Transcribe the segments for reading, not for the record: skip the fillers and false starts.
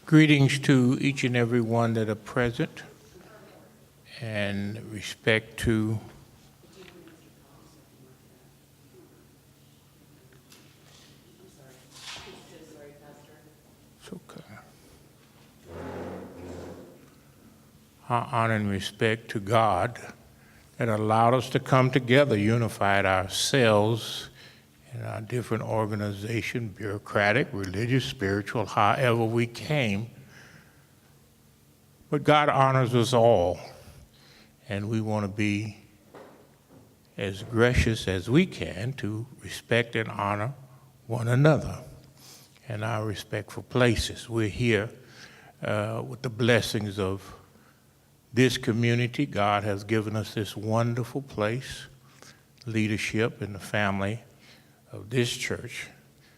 Greetings to each and every one that are present, and respect to it's okay. Our honor and respect to God that allowed us to come together, unified ourselves in our different organization, bureaucratic, religious, spiritual, however we came. But God honors us all, and we want to be as gracious as we can to respect and honor one another and our respectful places. We're here with the blessings of this community. God has given us this wonderful place. Leadership and the family of this church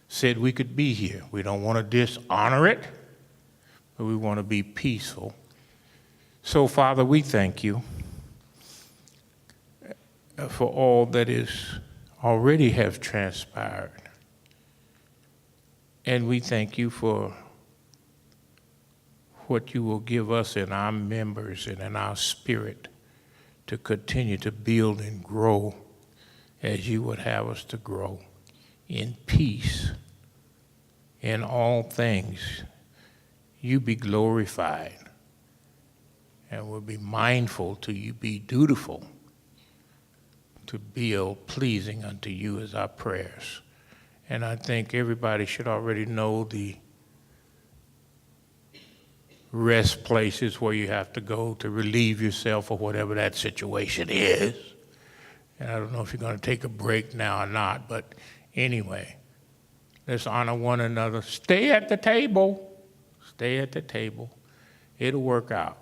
said we could be here. We don't want to dishonor it, but we want to be peaceful. So, Father, we thank you for all that is already have transpired. And we thank you for what you will give us in our members and in our spirit to continue to build and grow as you would have us to grow in peace. In all things, you be glorified, and we'll be mindful to you be dutiful to build pleasing unto you as our prayers. And I think everybody should already know the rest places where you have to go to relieve yourself or whatever that situation is. And I don't know if you're going to take a break now or not, but anyway, let's honor one another. Stay at the table. Stay at the table. It'll work out.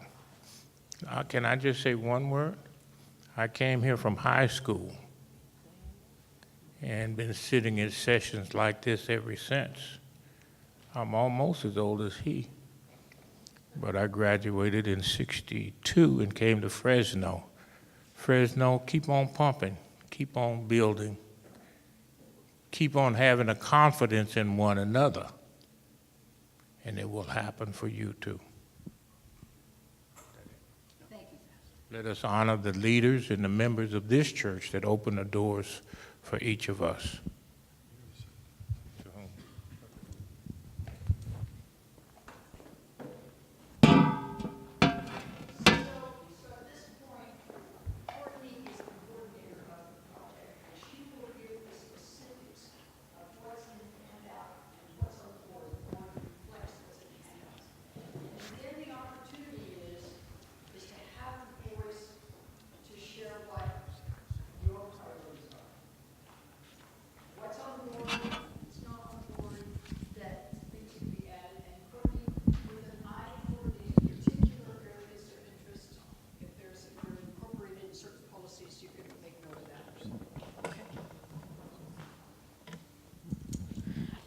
Can I just say one word? I came here from high school and been sitting in sessions like this ever since. I'm almost as old as he, but I graduated in '62 and came to Fresno. Fresno, keep on pumping, keep on building, keep on having a confidence in one another, and it will happen for you too. Let us honor the leaders and the members of this church that open the doors for each of us.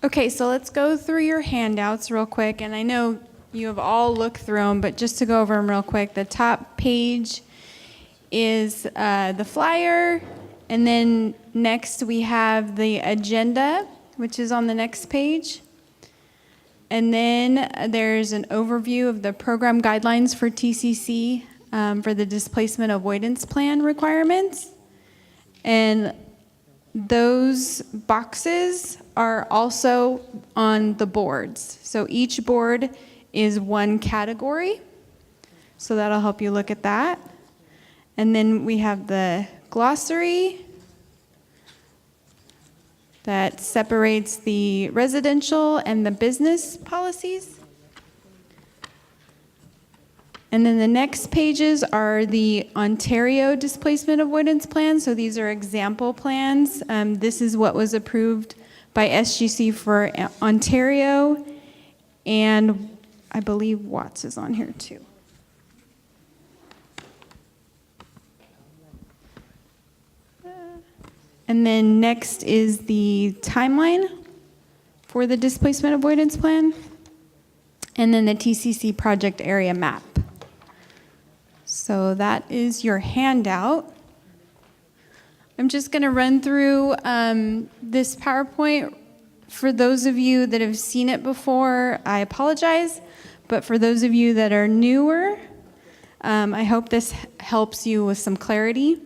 Okay, so let's go through your handouts real quick, and I know you have all looked through them, but just to go over them real quick, the top page is the flyer, and then next we have the agenda, which is on the next page, and then there's an overview of the program guidelines for TCC for the Displacement Avoidance Plan requirements, and those boxes are also on the boards. So each board is one category. So that'll help you look at that. And then we have the glossary that separates the residential and the business policies. And then the next pages are the Ontario Displacement Avoidance Plan. So these are example plans. This is what was approved by SGC for Ontario, and I believe Watts is on here too. And then next is the timeline for the Displacement Avoidance Plan, and then the TCC project area map. So that is your handout. I'm just going to run through this PowerPoint. For those of you that have seen it before, I apologize, but for those of you that are newer, I hope this helps you with some clarity.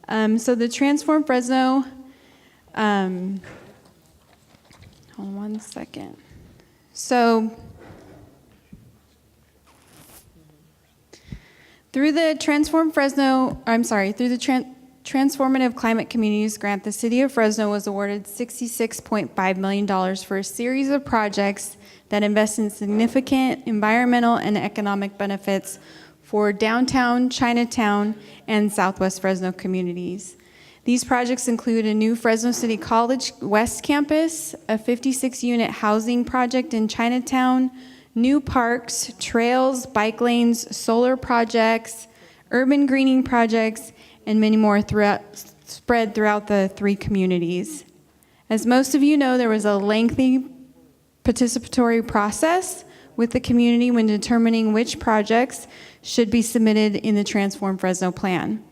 So the Transform Fresno, hold on one second. So through the Transformative Climate Communities Grant, the City of Fresno was awarded $66.5 million for a series of projects that invest in significant environmental and economic benefits for downtown, Chinatown, and Southwest Fresno communities. These projects include a new Fresno City College West Campus, a 56-unit housing project in Chinatown, new parks, trails, bike lanes, solar projects, urban greening projects, and many more spread throughout the 3 communities. As most of you know, there was a lengthy participatory process with the community when determining which projects should be submitted in the Transform Fresno plan.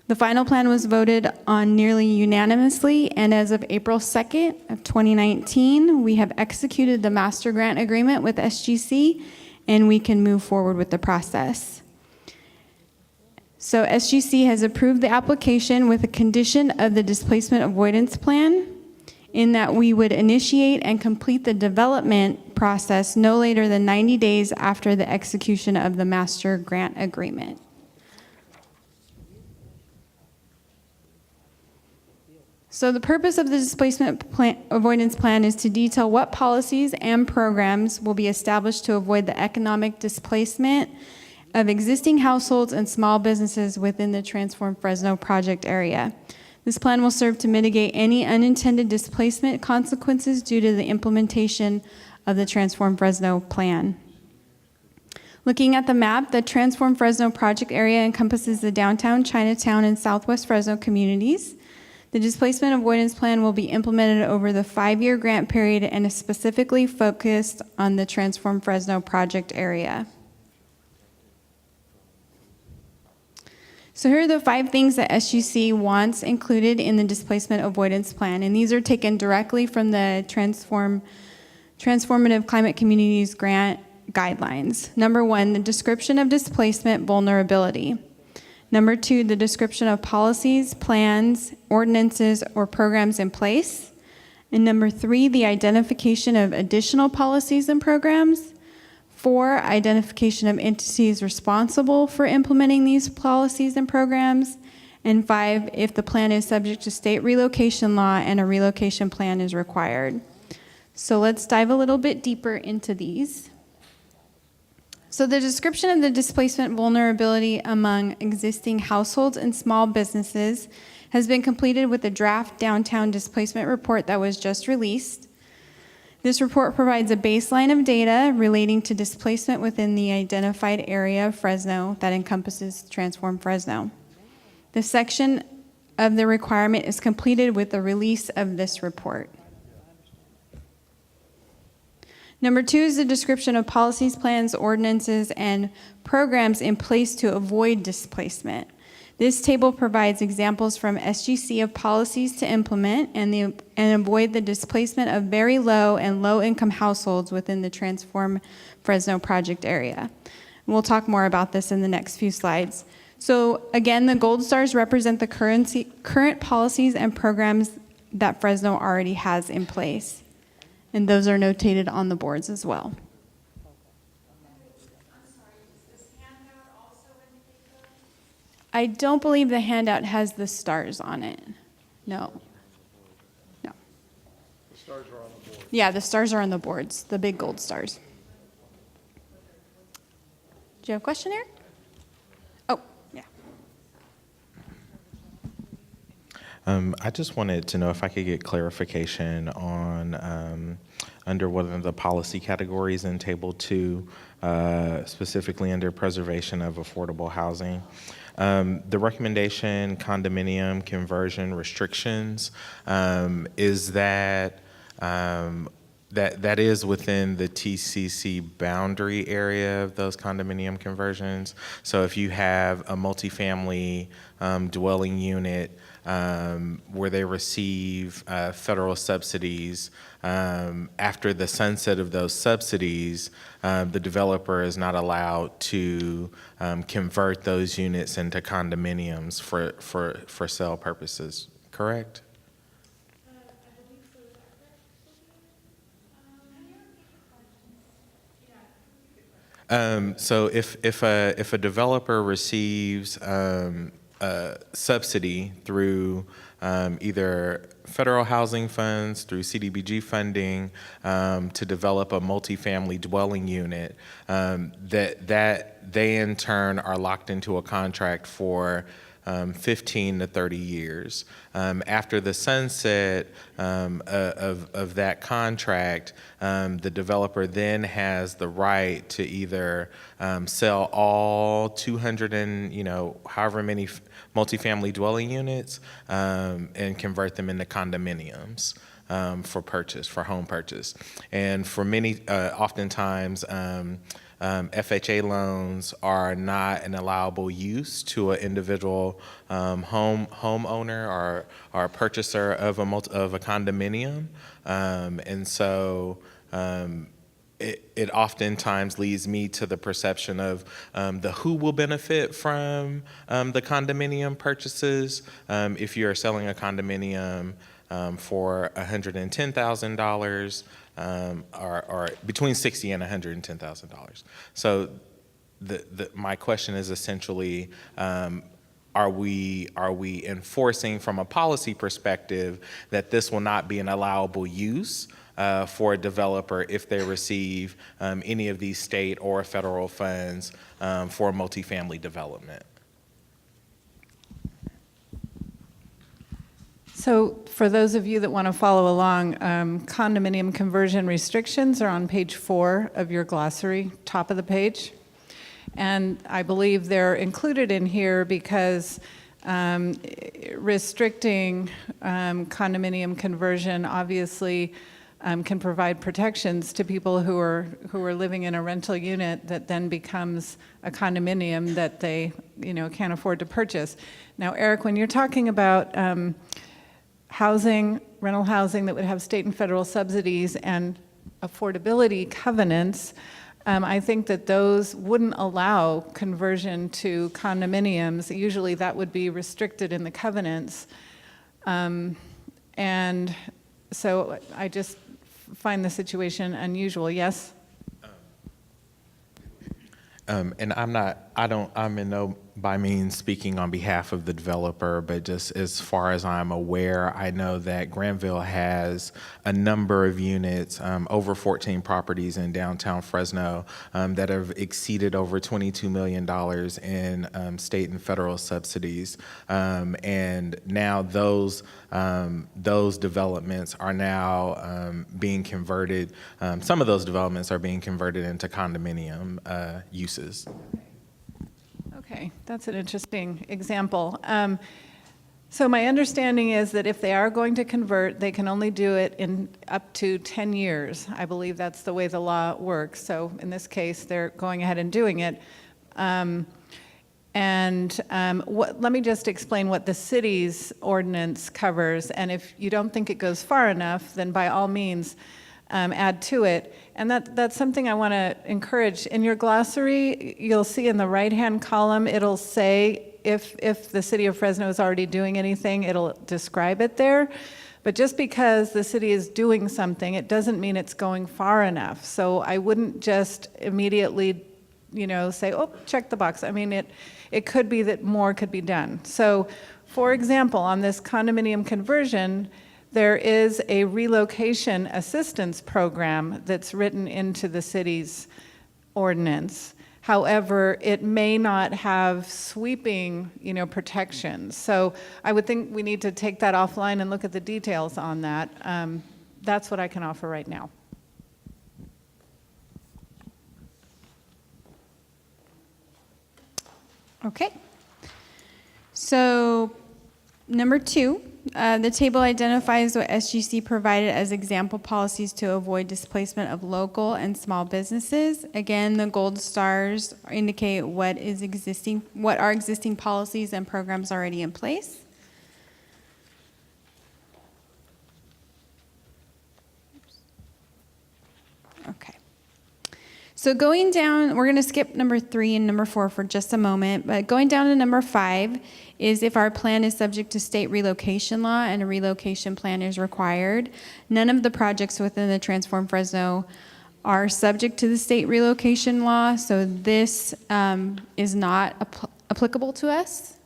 The final plan was voted on nearly unanimously, and as of April 2nd of 2019, we have executed the master grant agreement with SGC, and we can move forward with the process. So SGC has approved the application with a condition of the displacement avoidance plan, in that we would initiate and complete the development process no later than 90 days after the execution of the master grant agreement. So the purpose of the displacement avoidance plan is to detail what policies and programs will be established to avoid the economic displacement of existing households and small businesses within the Transform Fresno project area. This plan will serve to mitigate any unintended displacement consequences due to the implementation of the Transform Fresno plan. Looking at the map, the Transform Fresno project area encompasses the downtown, Chinatown, and Southwest Fresno communities. The displacement avoidance plan will be implemented over the 5-year grant period and is specifically focused on the Transform Fresno project area. So here are the 5 things that SGC wants included in the displacement avoidance plan, and these are taken directly from the Transformative Climate Communities Grant guidelines. Number 1, the description of displacement vulnerability. Number 2, the description of policies, plans, ordinances, or programs in place. And number 3, the identification of additional policies and programs. 4, identification of entities responsible for implementing these policies and programs. And 5, if the plan is subject to state relocation law and a relocation plan is required. So let's dive a little bit deeper into these. So the description of the displacement vulnerability among existing households and small businesses has been completed with the draft downtown displacement report that was just released. This report provides a baseline of data relating to displacement within the identified area of Fresno that encompasses Transform Fresno. The section of the requirement is completed with the release of this report. Number 2 is the description of policies, plans, ordinances, and programs in place to avoid displacement. This table provides examples from SGC of policies to implement and avoid the displacement of very low and low-income households within the Transform Fresno project area. We'll talk more about this in the next few slides. So again, the gold stars represent the current policies and programs that Fresno already has in place. And those are notated on the boards as well. I don't believe the handout has the stars on it. No. No. The stars are on the board. Yeah, the stars are on the boards, the big gold stars. Do you have a question, Eric? Oh, yeah. I just wanted to know if I could get clarification on under one of the policy categories in Table 2, specifically under preservation of affordable housing. The recommendation condominium conversion restrictions, is that that is within the TCC boundary area of those condominium conversions. So if you have a multifamily dwelling unit where they receive federal subsidies. After the sunset of those subsidies, the developer is not allowed to convert those units into condominiums for sale purposes, correct? So if a developer receives a subsidy through either federal housing funds, through CDBG funding, to develop a multifamily dwelling unit, that they in turn are locked into a contract for 15 to 30 years. After the sunset of that contract, the developer then has the right to either sell all 200 and however many multifamily dwelling units and convert them into condominiums for home purchase. And for many, oftentimes, FHA loans are not an allowable use to an individual homeowner or purchaser of a condominium, and so it oftentimes leads me to the perception of the who will benefit from the condominium purchases. If you're selling a condominium for $110,000. Or between $60,000 and $110,000. So my question is essentially, are we enforcing from a policy perspective that this will not be an allowable use for a developer if they receive any of these state or federal funds for multifamily development? So for those of you that want to follow along, condominium conversion restrictions are on page 4 of your glossary, top of the page. And I believe they're included in here because restricting condominium conversion obviously can provide protections to people who are living in a rental unit that then becomes a condominium that they can't afford to purchase. Now, Eric, when you're talking about rental housing that would have state and federal subsidies and affordability covenants, I think that those wouldn't allow conversion to condominiums. Usually that would be restricted in the covenants. And so I just find the situation unusual. Yes? And I'm in no by means speaking on behalf of the developer, but just as far as I'm aware, I know that Granville has a number of units, over 14 properties in downtown Fresno that have exceeded over $22 million in state and federal subsidies. And now those developments are now being converted, some of those developments are being converted into condominium uses. Okay, that's an interesting example. So my understanding is that if they are going to convert, they can only do it in up to 10 years. I believe that's the way the law works. So in this case, they're going ahead and doing it. Let me just explain what the city's ordinance covers. And if you don't think it goes far enough, then by all means, add to it. And that's something I want to encourage. In your glossary, you'll see in the right-hand column, it'll say if the city of Fresno is already doing anything, it'll describe it there. But just because the city is doing something, it doesn't mean it's going far enough. So I wouldn't just immediately, say, oh, check the box. I mean, it could be that more could be done. So, for example, on this condominium conversion, there is a relocation assistance program that's written into the city's ordinance. However, it may not have sweeping, protections. So I would think we need to take that offline and look at the details on that. That's what I can offer right now. Okay. So, number 2, the table identifies what SGC provided as example policies to avoid displacement of local and small businesses. Again, the gold stars indicate what are existing policies and programs already in place. So going down, we're going to skip number 3 and number 4 for just a moment, but going down to number 5 is if our plan is subject to state relocation law and a relocation plan is required. None of the projects within the Transform Fresno are subject to the state relocation law, so this is not applicable to us.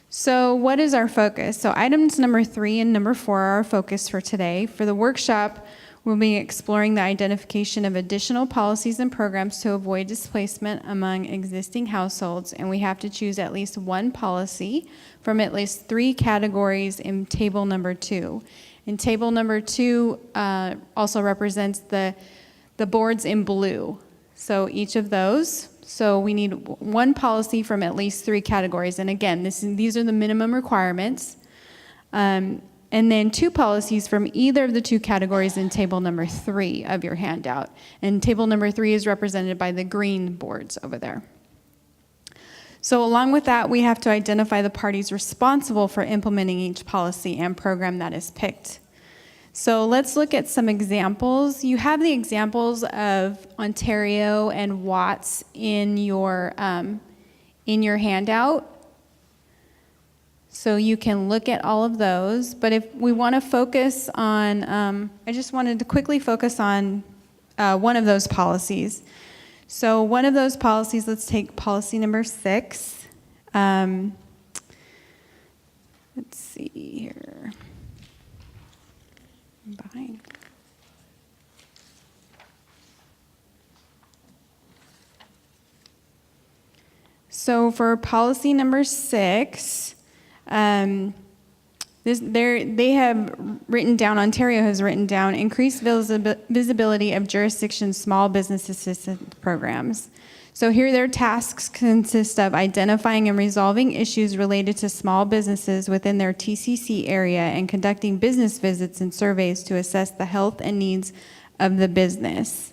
So what is our focus? So items number 3 and number 4 are our focus for today. For the workshop, we'll be exploring the identification of additional policies and programs to avoid displacement among existing households, and we have to choose at least one policy from at least 3 categories in table number 2. And table number 2 also represents the boards in blue. So each of those. So we need one policy from at least 3 categories. And again, these are the minimum requirements. And then 2 policies from either of the 2 categories in table number 3 of your handout. And table number 3 is represented by the green boards over there. So along with that, we have to identify the parties responsible for implementing each policy and program that is picked. So let's look at some examples. You have the examples of Ontario and Watts in your handout. So you can look at all of those. But if we want to focus on, I just wanted to quickly focus on one of those policies. So one of those policies, let's take policy number 6. Let's see here. I'm behind. So for policy number 6, they have written down, Ontario has written down, increased visibility of jurisdiction small business assistance programs. So here their tasks consist of identifying and resolving issues related to small businesses within their TCC area and conducting business visits and surveys to assess the health and needs of the business.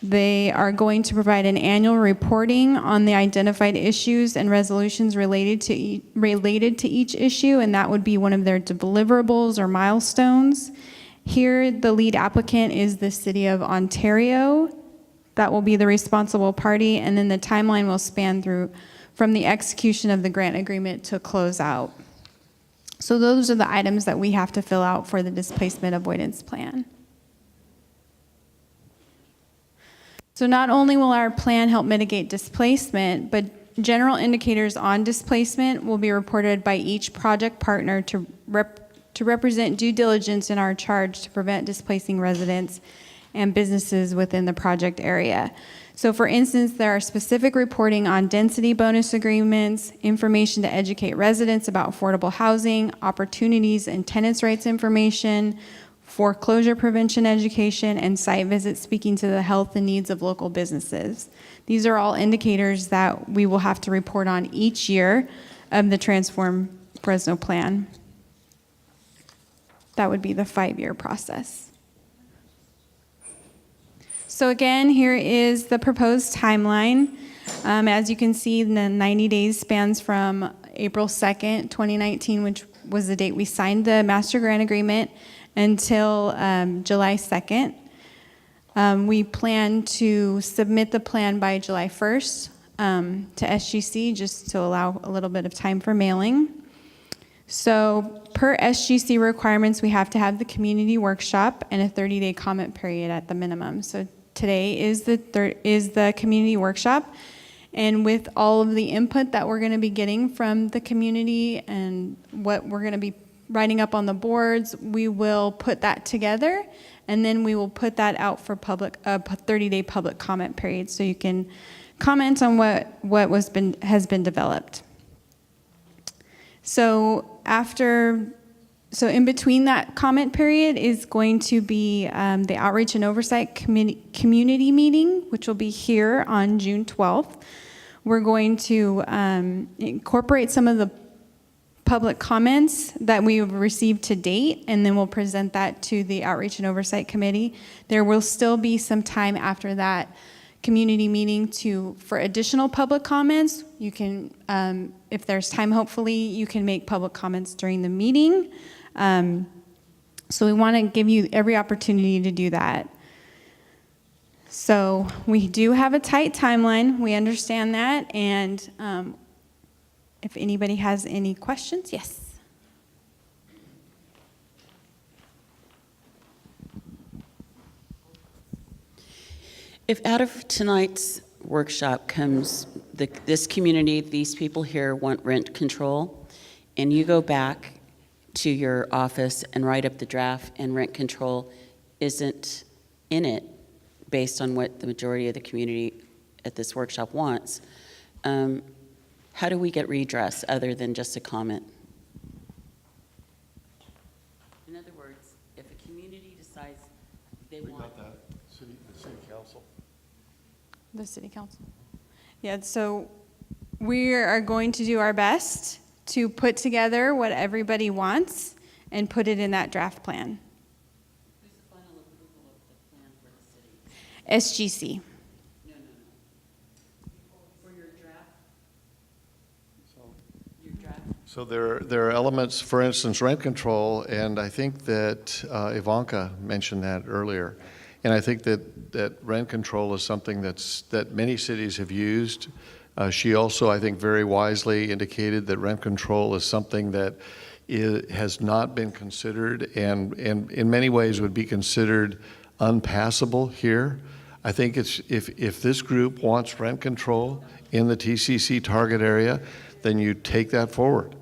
They are going to provide an annual reporting on the identified issues and resolutions related to each issue, and that would be one of their deliverables or milestones. Here, the lead applicant is the City of Ontario. That will be the responsible party, and then the timeline will span through from the execution of the grant agreement to close out. So those are the items that we have to fill out for the displacement avoidance plan. So not only will our plan help mitigate displacement, but general indicators on displacement will be reported by each project partner to represent due diligence in our charge to prevent displacing residents and businesses within the project area. So for instance, there are specific reporting on density bonus agreements, information to educate residents about affordable housing, opportunities and tenants' rights information, foreclosure prevention education, and site visits speaking to the health and needs of local businesses. These are all indicators that we will have to report on each year of the Transform Fresno plan. That would be the 5-year process. So again, here is the proposed timeline. As you can see, the 90 days spans from April 2nd, 2019, which was the date we signed the master grant agreement, until July 2nd. We plan to submit the plan by July 1st to SGC, just to allow a little bit of time for mailing. So per SGC requirements, we have to have the community workshop and a 30-day comment period at the minimum. So today is the community workshop, and with all of the input that we're going to be getting from the community and what we're going to be writing up on the boards, we will put that together, and then we will put that out for public, a 30-day public comment period, so you can comment on what has been developed. So in between that comment period is going to be the Outreach and Oversight Community Meeting, which will be here on June 12th. We're going to incorporate some of the public comments that we've received to date, and then we'll present that to the Outreach and Oversight Committee. There will still be some time after that community meeting for additional public comments. You can, if there's time, hopefully, you can make public comments during the meeting. So we want to give you every opportunity to do that. So we do have a tight timeline. We understand that. And if anybody has any questions, yes. If out of tonight's workshop comes, this community, these people here want rent control, and you go back to your office and write up the draft, and rent control isn't in it based on what the majority of the community at this workshop wants, how do we get redress other than just a comment? In other words, if a community decides they We want... got that, the city council. The city council. Yeah, so we are going to do our best to put together what everybody wants and put it in that draft plan. Who's the final approval of the plan for the city? SGC. No. For your draft? Your draft? So there are elements, for instance, rent control, and I think that Ivanka mentioned that earlier. And I think that rent control is something that many cities have used. She also, I think, very wisely indicated that rent control is something that has not been considered and in many ways would be considered unpassable here. I think if this group wants rent control in the TCC target area, then you take that forward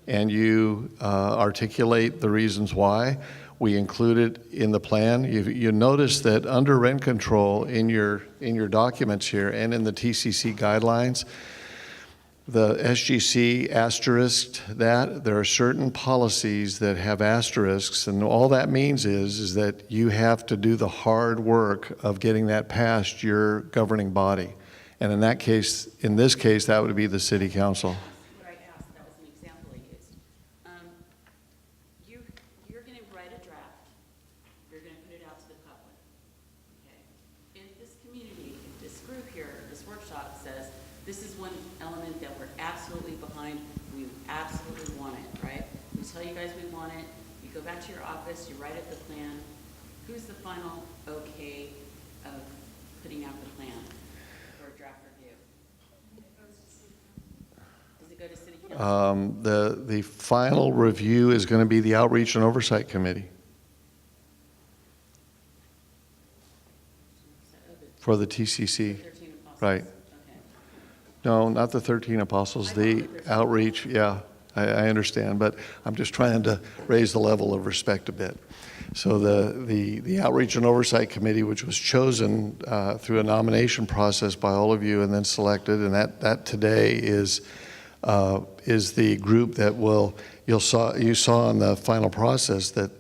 and you articulate the reasons why. We include it in the plan. You notice that under rent control in your documents here and in the TCC guidelines, the SGC asterisked that. There are certain policies that have asterisks, and all that means is that you have to do the hard work of getting that past your governing body. And in this case, that would be the city council. What I asked, that was an example I used. You're going to write a draft. You're going to put it out to the public. Okay? If this community, if this group here, this workshop says, this is one element that we're absolutely behind, we absolutely want it, right? We tell you guys we want it, you go back to your office, you write up the plan. Who's the final okay of putting out the plan for a draft review? Does it go to city council? The final review is going to be the Outreach and Oversight Committee for the TCC. 13 apostles. Right. Okay. No, not the 13 apostles, the outreach, yeah, I understand, but I'm just trying to raise the level of respect a bit. So the Outreach and Oversight Committee, which was chosen through a nomination process by all of you and then selected, and that today is the group that you saw in the final process that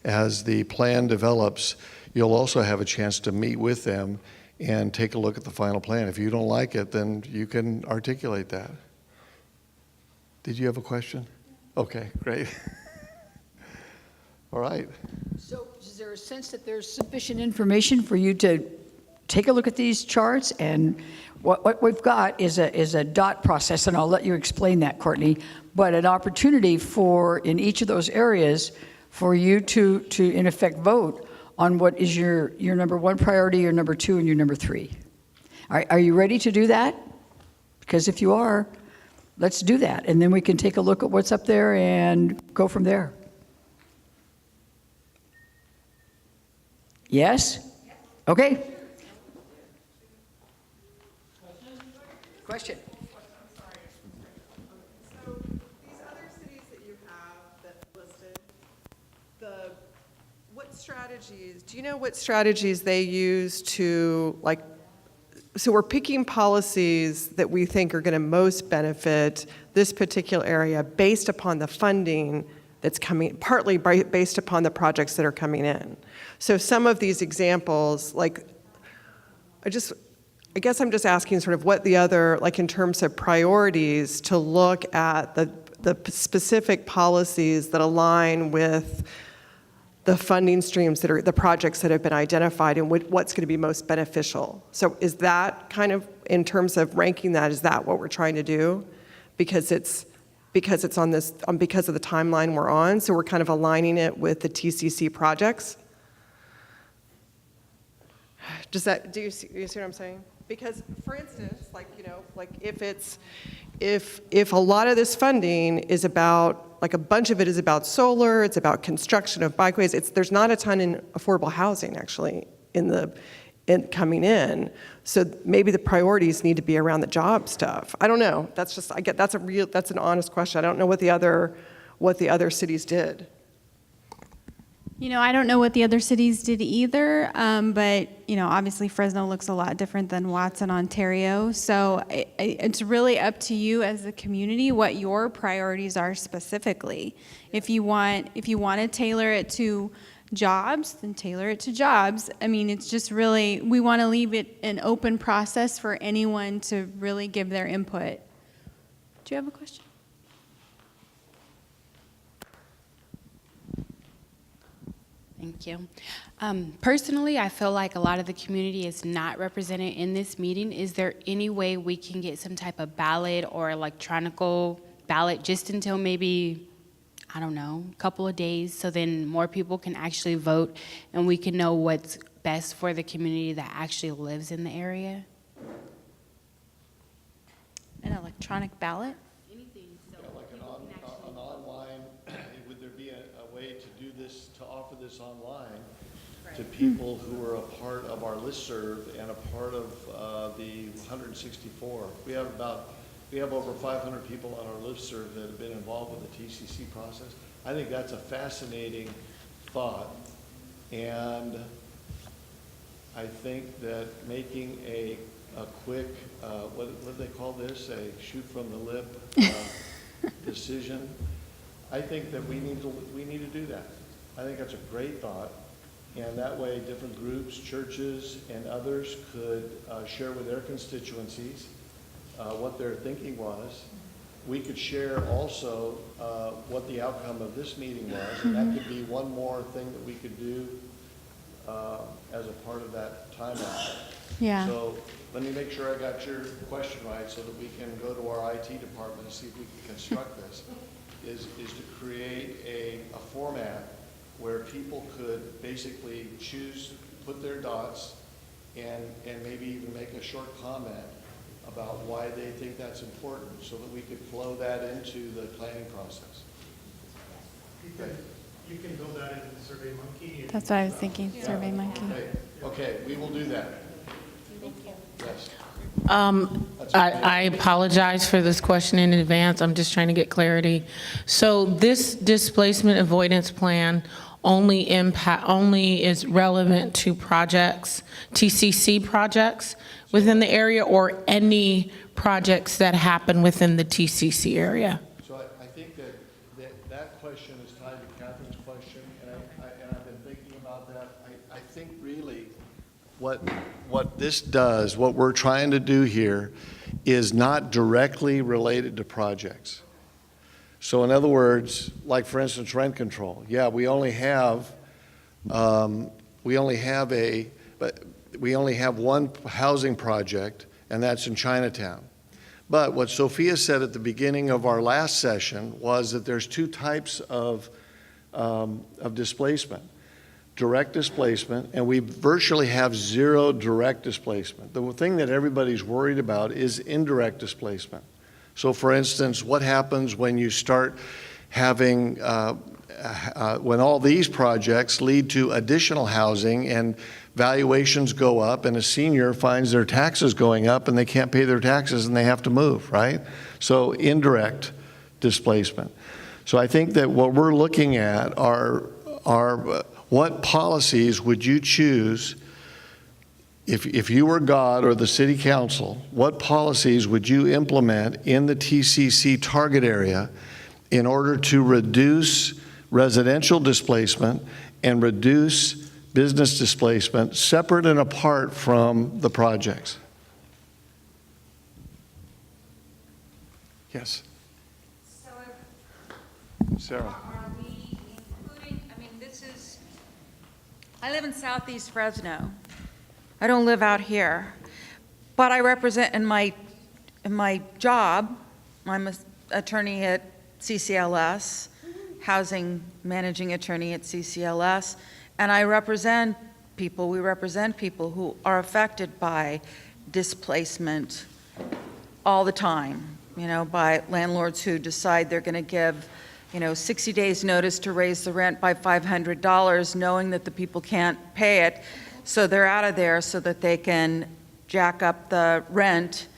as the plan develops, you'll also have a chance to meet with them and take a look at the final plan. If you don't like it, then you can articulate that. Did you have a question? Okay, great. All right. So is there a sense that there's sufficient information for you to take a look at these charts? And what we've got is a dot process, and I'll let you explain that, Courtney, but an opportunity for, in each of those areas, for you to in effect, vote on what is your number one priority, your number two, and your number three. Are you ready to do that? Because if you are, let's do that. And then we can take a look at what's up there and go from there. Yes? Okay. Question? So these other cities that you have that listed, what strategies, do you know what strategies they use to, like, so we're picking policies that we think are going to most benefit this particular area based upon the funding that's coming, partly based upon the projects that are coming in. So some of these examples, like, I guess I'm just asking sort of what the other, like in terms of priorities, to look at the specific policies that align with the funding streams that are the projects that have been identified and what's going to be most beneficial. So is that kind of, in terms of ranking that, is that what we're trying to do? Because it's on this, because of the timeline we're on, so we're kind of aligning it with the TCC projects? do you see what I'm saying? Because, for instance, like, you know, like if a lot of this funding is about, like a bunch of it is about solar, it's about construction of bikeways, there's not a ton in affordable housing actually coming in. So maybe the priorities need to be around the job stuff. I don't know. That's just, that's an honest question. I don't know what the other cities did. You know, I don't know what the other cities did either, but, you know, obviously Fresno looks a lot different than Watson, Ontario. So it's really up to you as a community what your priorities are specifically. If you want to tailor it to jobs, then tailor it to jobs. I mean, it's just really, we want to leave it an open process for anyone to really give their input. Do you have a question? Thank you. Personally, I feel like a lot of the community is not represented in this meeting. Is there any way we can get some type of ballot or electronic ballot just until maybe, I don't know, a couple of days, so then more people can actually vote and we can know what's best for the community that actually lives in the area? An electronic ballot? An online, would there be a way to do this, to offer this online to people who are a part of our listserv and a part of the 164? We have over 500 people on our listserv that have been involved with the TCC process. I think that's a fascinating thought, and I think that making a quick, what do they call this? A shoot from the lip decision. I think that we need to do that. I think that's a great thought, and that way different groups, churches, and others could share with their constituencies what their thinking was. We could share also what the outcome of this meeting was, and that could be one more thing that we could do as a part of that timeout. Yeah. So let me make sure I got your question right so that we can go to our IT department and see if we can construct this, is to create a format where people could basically choose, put their dots, and maybe even make a short comment about why they think that's important so that we could flow that into the planning process. You can build that into the SurveyMonkey. That's what I was thinking, SurveyMonkey. Okay, we will do that. Yes. I apologize for this question in advance. I'm just trying to get clarity. So this displacement avoidance plan only is relevant to projects, TCC projects within the area, or any projects that happen within the TCC area? So I think that question is tied to Catherine's question, and I've been thinking about that. I think really what this does, what we're trying to do here, is not directly related to projects. So in other words, like for instance, rent control. Yeah, we only have one housing project, and that's in Chinatown. But what Sophia said at the beginning of our last session was that there's two types of displacement. Direct displacement, and we virtually have zero direct displacement. The thing that everybody's worried about is indirect displacement. So for instance, what happens when you start having, when all these projects lead to additional housing and valuations go up and a senior finds their taxes going up and they can't pay their taxes and they have to move, right? So indirect displacement. So I think that what we're looking at are what policies would you choose if you were God or the city council, what policies would you implement in the TCC target area in order to reduce residential displacement and reduce business displacement separate and apart from the projects? Yes. So Sarah. are we including, I mean, I live in Southeast Fresno. I don't live out here, but I represent in my job, I'm an attorney at CCLS, housing managing attorney at CCLS, and I represent people, we represent people who are affected by displacement all the time, by landlords who decide they're going to give, 60 days notice to raise the rent by $500, knowing that the people can't pay it. So they're out of there so that they can jack up the rent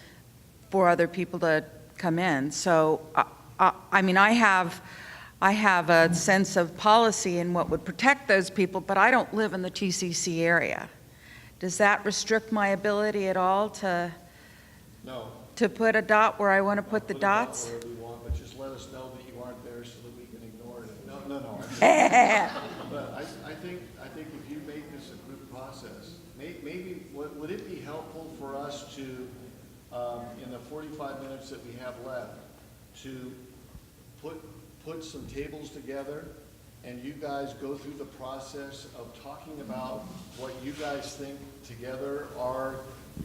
for other people to come in. So, I have a sense of policy in what would protect those people, but I don't live in the TCC area. Does that restrict my ability at all to put a dot where I want to put the dots? Wherever you want, but just let us know that you aren't there so that we can ignore it. No. But I think if you make this a group process, maybe would it be helpful for us to, in the 45 minutes that we have left, to put some tables together and you guys go through the process of talking about what you guys think together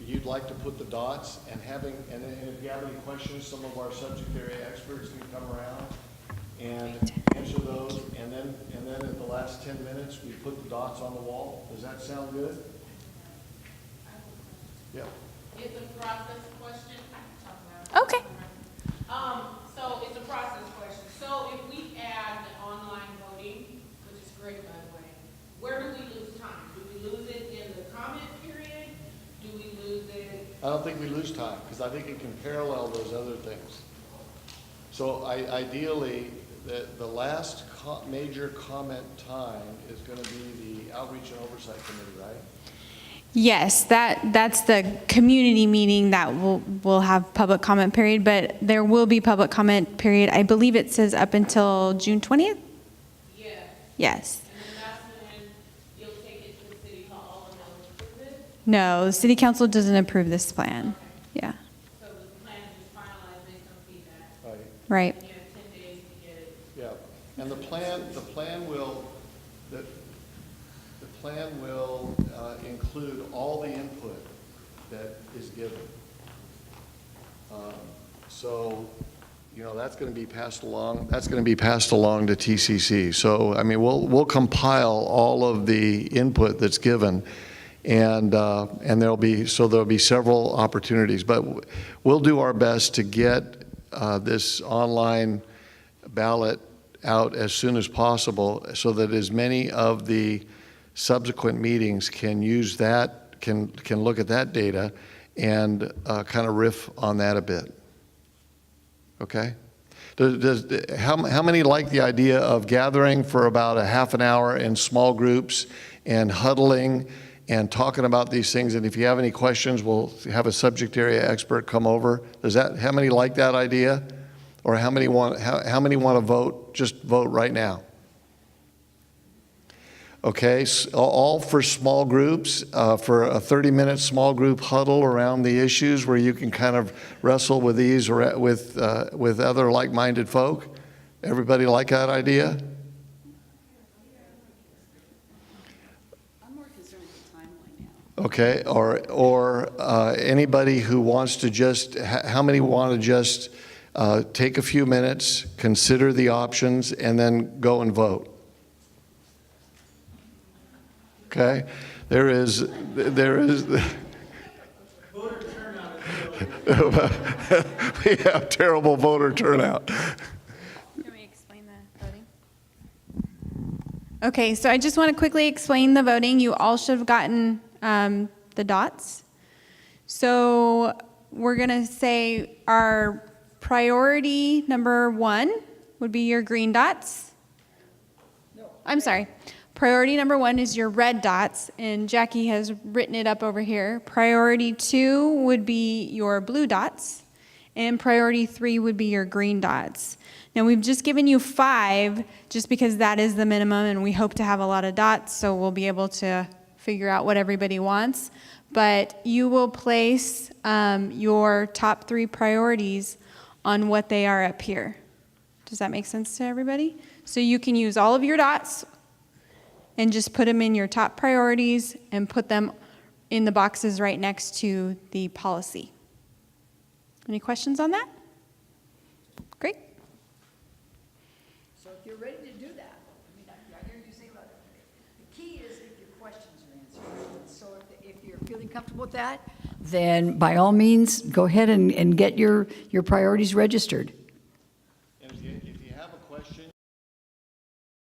you'd like to put the dots, and if you have any questions, some of our subject area experts can come around and answer those, and then at the last 10 minutes, we put the dots on the wall. Does that sound good? Yeah. It's a process question. I can talk about it. Okay. So it's a process question. So if we add the online voting, which is great, by the way, where do we lose time? Do we lose it in the comment period? Do we lose it? I don't think we lose time, because I think it can parallel those other things. So ideally, the last major comment time is going to be the Outreach and Oversight Committee, right? Yes, that's the community meeting that will have public comment period, but there will be public comment period. I believe it says up until June 20th? Yes. Yes. And then that's when you'll take it to the city hall and they'll approve it? No, the city council doesn't approve this plan. Yeah, So the plan is just finalized based on feedback. right. And you have 10 days to get it. Yeah, and the plan will include all the input that is given. So, that's going to be passed along. That's going to be passed along to TCC. So, we'll compile all of the input that's given, and there'll be several opportunities. But we'll do our best to get this online ballot out as soon as possible, so that as many of the subsequent meetings can use that, can look at that data and kind of riff on that a bit. Okay? How many like the idea of gathering for about a half an hour in small groups and huddling and talking about these things? And if you have any questions, we'll have a subject area expert come over. How many like that idea? Or how many want to vote? Just vote right now. Okay, all for small groups, for a 30-minute small group huddle around the issues where you can kind of wrestle with these or with other like-minded folk. Everybody like that idea? I'm more concerned with the timeline now. Okay, or anybody who wants to how many want to just take a few minutes, consider the options, and then go and vote? Okay, there is. Voter turnout. We have terrible voter turnout. Can we explain the voting? Okay, so I just want to quickly explain the voting. You all should have gotten the dots. So we're going to say our priority number 1 would be your green dots. No. I'm sorry. Priority number 1 is your red dots, and Jackie has written it up over here. Priority 2 would be your blue dots, and priority 3 would be your green dots. Now, we've just given you 5 just because that is the minimum, and we hope to have a lot of dots, so we'll be able to figure out what everybody wants. But you will place your top 3 priorities on what they are up here. Does that make sense to everybody? So you can use all of your dots and just put them in your top priorities and put them in the boxes right next to the policy. Any questions on that? Great. So if you're ready to do that, I hear you say about it. The key is if your questions are answered. comfortable with that, then by all means, go ahead and get your priorities registered.